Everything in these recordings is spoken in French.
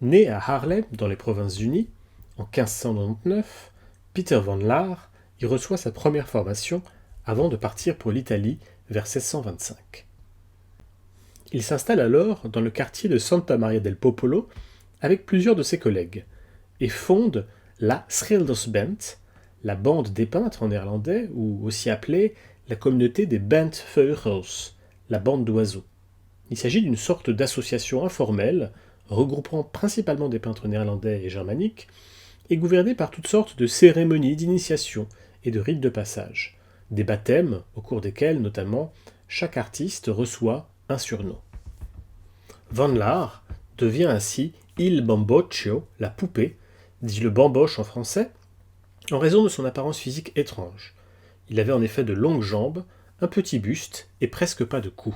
Né à Haarlem, dans les Provinces-Unies, en 1599, Peter van Laar y reçoit sa première formation avant de partir pour l'Italie vers 1625. Il s'installe alors dans le quartier de Santa Maria del Popolo avec plusieurs de ses collègues et fonde la Schildersband, la bande des peintres en néerlandais, ou aussi appelée la communauté des Bandvogels, la bande d'oiseaux. Il s'agit d'une sorte d'association informelle regroupant principalement des peintres néerlandais et germaniques et gouvernée par toutes sortes de cérémonies d'initiation et de rites de passage, des baptêmes au cours desquels notamment chaque artiste reçoit un surnom. Van Laar devient ainsi Il Bamboccio, la poupée, dit le bamboche en français, en raison de son apparence physique étrange. Il avait en effet de longues jambes, un petit buste et presque pas de cou.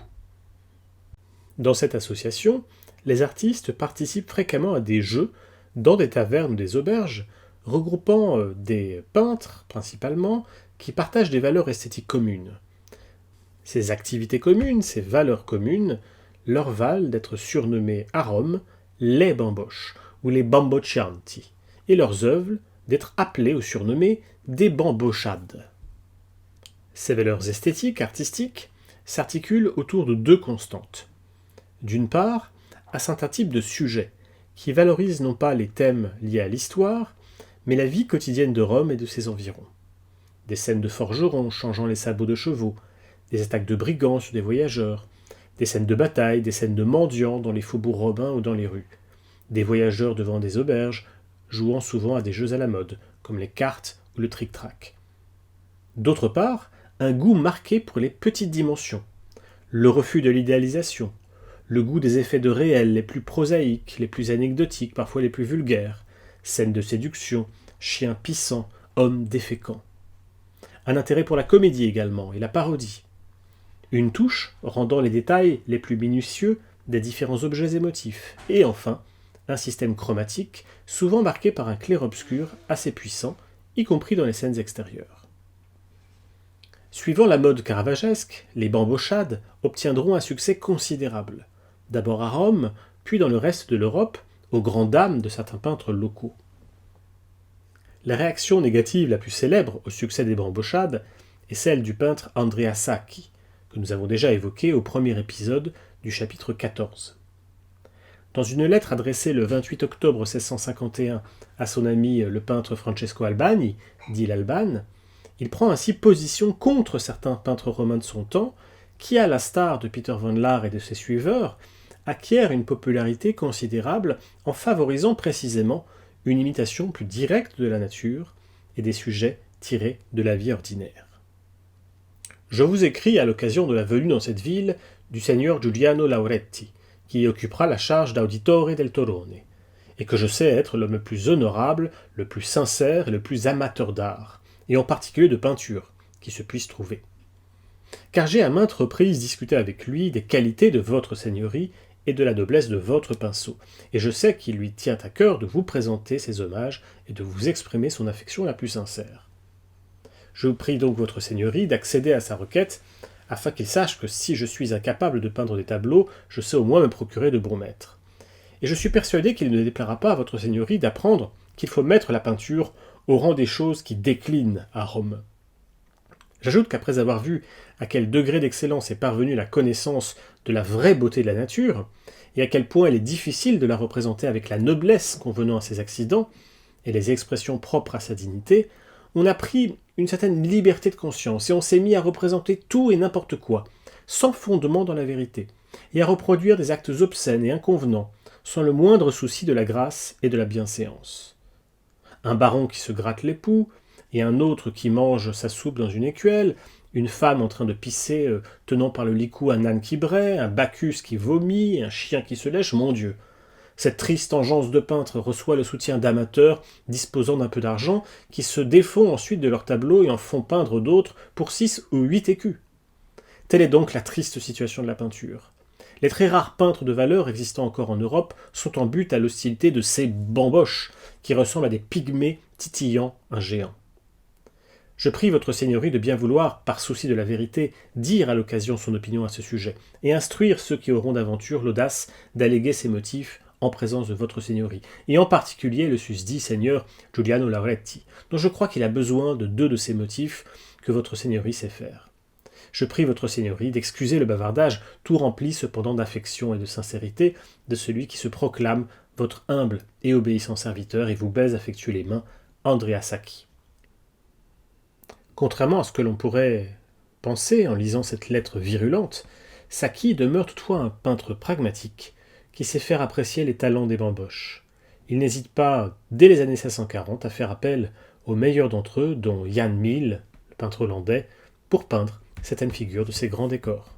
Dans cette association, les artistes participent fréquemment à des jeux dans des tavernes ou des auberges, regroupant des peintres principalement, qui partagent des valeurs esthétiques communes. Ces activités communes, ces valeurs communes, leur valent d'être surnommés à Rome les bamboches ou les bamboccianti, et leurs œuvres d'être appelées ou surnommées des bambochades. Ces valeurs esthétiques, artistiques, s'articulent autour de deux constantes. D'une part, un certain type de sujet, qui valorise non pas les thèmes liés à l'histoire, mais la vie quotidienne de Rome et de ses environs. Des scènes de forgerons changeant les sabots de chevaux, des attaques de brigands sur des voyageurs, des scènes de bataille, des scènes de mendiants dans les faubourgs romains ou dans les rues, des voyageurs devant des auberges, jouant souvent à des jeux à la mode, comme les cartes ou le tric-trac. D'autre part, un goût marqué pour les petites dimensions, le refus de l'idéalisation, le goût des effets de réel les plus prosaïques, les plus anecdotiques, parfois les plus vulgaires, scènes de séduction, chiens pissants, hommes déféquents. Un intérêt pour la comédie également, et la parodie. Une touche rendant les détails les plus minutieux des différents objets émotifs. Et enfin, un système chromatique, souvent marqué par un clair-obscur assez puissant, y compris dans les scènes extérieures. Suivant la mode caravagesque, les bambochades obtiendront un succès considérable, d'abord à Rome, puis dans le reste de l'Europe, aux grandes dames de certains peintres locaux. La réaction négative la plus célèbre au succès des bambochades est celle du peintre Andrea Sacchi, que nous avons déjà évoqué au premier épisode du chapitre 14. Dans une lettre adressée le 28 octobre 1651 à son ami le peintre Francesco Albani, dit l'Albane, il prend ainsi position contre certains peintres romains de son temps, qui, à la star de Peter van Laar et de ses suiveurs, acquièrent une popularité considérable en favorisant précisément une imitation plus directe de la nature et des sujets tirés de la vie ordinaire. Je vous écris à l'occasion de la venue dans cette ville du seigneur Giuliano Lauretti, qui y occupera la charge d'auditore del Torone, et que je sais être l'homme le plus honorable, le plus sincère et le plus amateur d'art, et en particulier de peinture, qui se puisse trouver. Car j'ai à maintes reprises discuté avec lui des qualités de votre seigneurie et de la noblesse de votre pinceau, et je sais qu'il lui tient à cœur de vous présenter ses hommages et de vous exprimer son affection la plus sincère. Je vous prie donc votre seigneurie d'accéder à sa requête, afin qu'il sache que si je suis incapable de peindre des tableaux, je sais au moins me procurer de bons maîtres. Et je suis persuadé qu'il ne déplaira pas à votre seigneurie d'apprendre qu'il faut mettre la peinture au rang des choses qui déclinent à Rome. J'ajoute qu'après avoir vu à quel degré d'excellence est parvenue la connaissance de la vraie beauté de la nature, et à quel point il est difficile de la représenter avec la noblesse convenant à ses accidents, et les expressions propres à sa dignité, on a pris une certaine liberté de conscience, et on s'est mis à représenter tout et n'importe quoi, sans fondement dans la vérité, et à reproduire des actes obscènes et inconvenants, sans le moindre souci de la grâce et de la bienséance. Un baron qui se gratte l'époux, et un autre qui mange sa soupe dans une écuelle, une femme en train de pisser, tenant par le licou un âne qui braie, un Bacchus qui vomit, un chien qui se lèche, mon Dieu. Cette triste engeance de peintres reçoit le soutien d'amateurs disposant d'un peu d'argent, qui se défont ensuite de leurs tableaux et en font peindre d'autres pour 6 ou 8 écus. Telle est donc la triste situation de la peinture. Les très rares peintres de valeur existant encore en Europe sont en butte à l'hostilité de ces bamboches qui ressemblent à des pygmées titillant un géant. Je prie votre seigneurie de bien vouloir, par souci de la vérité, dire à l'occasion son opinion à ce sujet, et instruire ceux qui auront d'aventure l'audace d'alléguer ces motifs en présence de votre seigneurie, et en particulier le susdit seigneur Giuliano Lauretti, dont je crois qu'il a besoin de 2 de ces motifs que votre seigneurie sait faire. Je prie votre seigneurie d'excuser le bavardage, tout rempli cependant d'affection et de sincérité, de celui qui se proclame votre humble et obéissant serviteur et vous baise affectueux les mains, Andrea Sacchi. Contrairement à ce que l'on pourrait penser en lisant cette lettre virulente, Sacchi demeure toutefois un peintre pragmatique qui sait faire apprécier les talents des bamboches. Il n'hésite pas, dès les années 1640, à faire appel aux meilleurs d'entre eux, dont Jan Mill, le peintre hollandais, pour peindre certaines figures de ses grands décors.